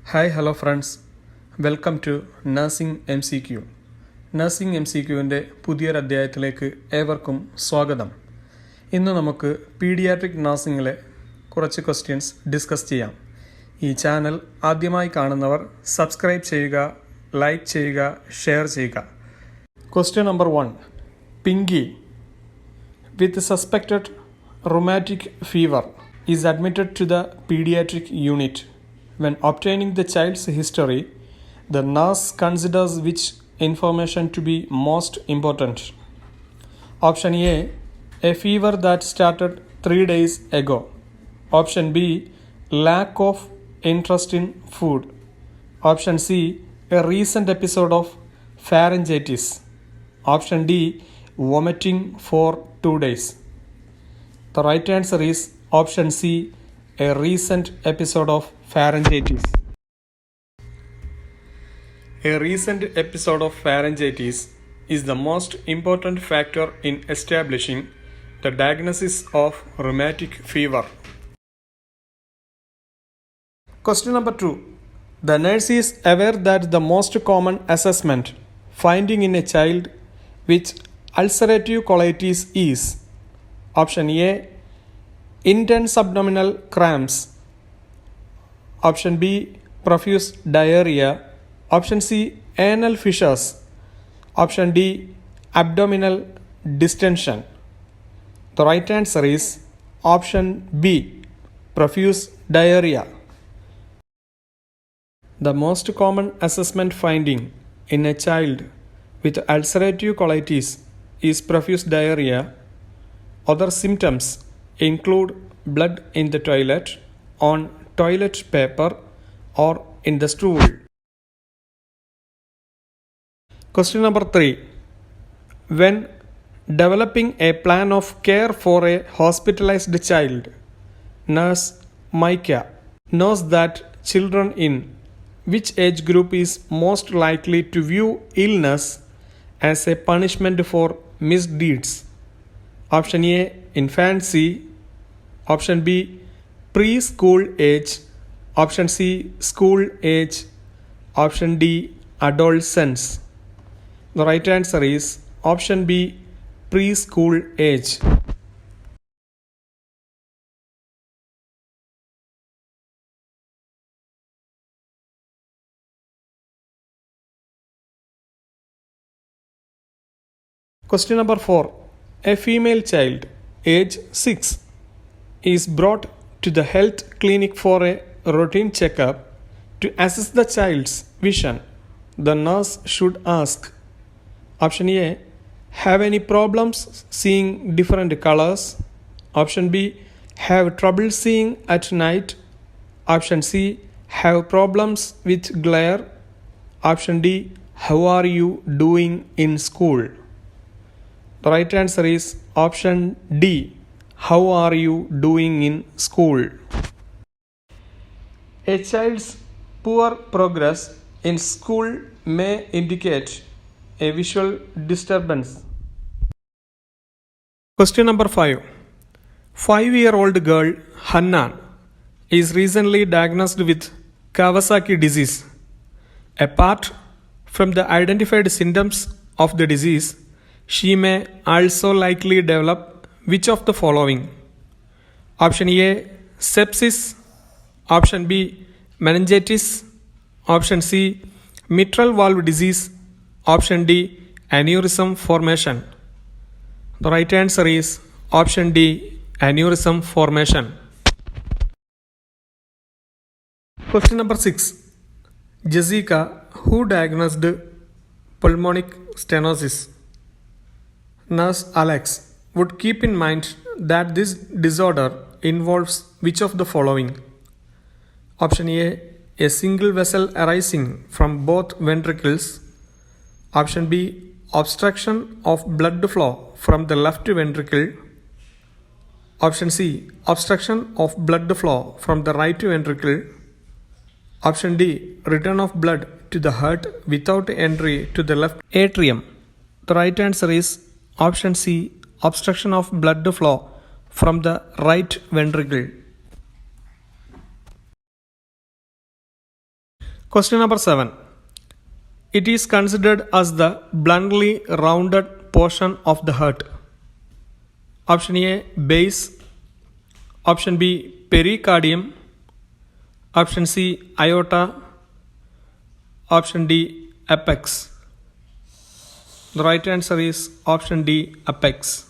Hi hello friends, welcome to nursing MCQ. Nursing MCQവിൻ്റെ പുതിയൊരു അധ്യായത്തിലേക്ക് ഏവർക്കും സ്വാഗതം. ഇന്ന് നമുക്ക് പീഡിയാട്രിക് നഴ്സിംഗിലെ കുറച്ച് ക്വസ്റ്റ്യൻസ് ഡിസ്കസ് ചെയ്യാം. ഈ ചാനൽ ആദ്യമായി കാണുന്നവർ സബ്സ്ക്രൈബ് ചെയ്യുക, ലൈക്ക് ചെയ്യുക, ഷെയർ ചെയ്യുക. Question number 1. Pinky with suspected rheumatic fever is admitted to the pediatric unit. When obtaining the child's history, the nurse considers which information to be most important? Option A, a fever that started 3 days ago. Option B, lack of interest in food. Option C, a recent episode of pharyngitis. Option D, vomiting for 2 days. The right answer is option C, a recent episode of pharyngitis. A recent episode of pharyngitis is the most important factor in establishing the diagnosis of rheumatic fever. Question number 2. The nurse is aware that the most common assessment finding in a child with ulcerative colitis is option A, intense abdominal cramps. Option B, profuse diarrhea. Option C, anal fissures. Option D, abdominal distension. The right answer is option B, profuse diarrhea. The most common assessment finding in a child with ulcerative colitis is profuse diarrhea. Other symptoms include blood in the toilet, on toilet paper, or in the stool. Question number 3. When developing a plan of care for a hospitalized child, nurse Micah knows that children in which age group is most likely to view illness as a punishment for misdeeds? Option A, infancy. Option B, preschool age. Option C, school age. Option D, adolescence. The right answer is option B, preschool age. Question number 4. A female child, age 6, is brought to the health clinic for a routine checkup. To assess the child's vision, the nurse should ask: Option A, have any problems seeing different colors? Option B, have trouble seeing at night? Option C, have problems with glare? Option D, how are you doing in school? The right answer is option D, how are you doing in school? A child's poor progress in school may indicate a visual disturbance. Question number 5. 5-year-old girl Hannan is recently diagnosed with Kawasaki disease. Apart from the identified symptoms of the disease, she may also likely develop which of the following? Option A, sepsis. Option B, meningitis. Option C, mitral valve disease. Option D, aneurysm formation. The right answer is option D, aneurysm formation. Question number 6. Jessica, who diagnosed pulmonic stenosis, nurse Alex, would keep in mind that this disorder involves which of the following? Option A, a single vessel arising from both ventricles. Option B, obstruction of blood flow from the left ventricle. Option C, obstruction of blood flow from the right ventricle. Option D, return of blood to the heart without entry to the left atrium. The right answer is option C, obstruction of blood flow from the right ventricle. Question number 7. It is considered as the bluntly rounded portion of the heart. Option A, base. Option B, pericardium. Option C, aorta. Option D, apex. The right answer is option D, apex.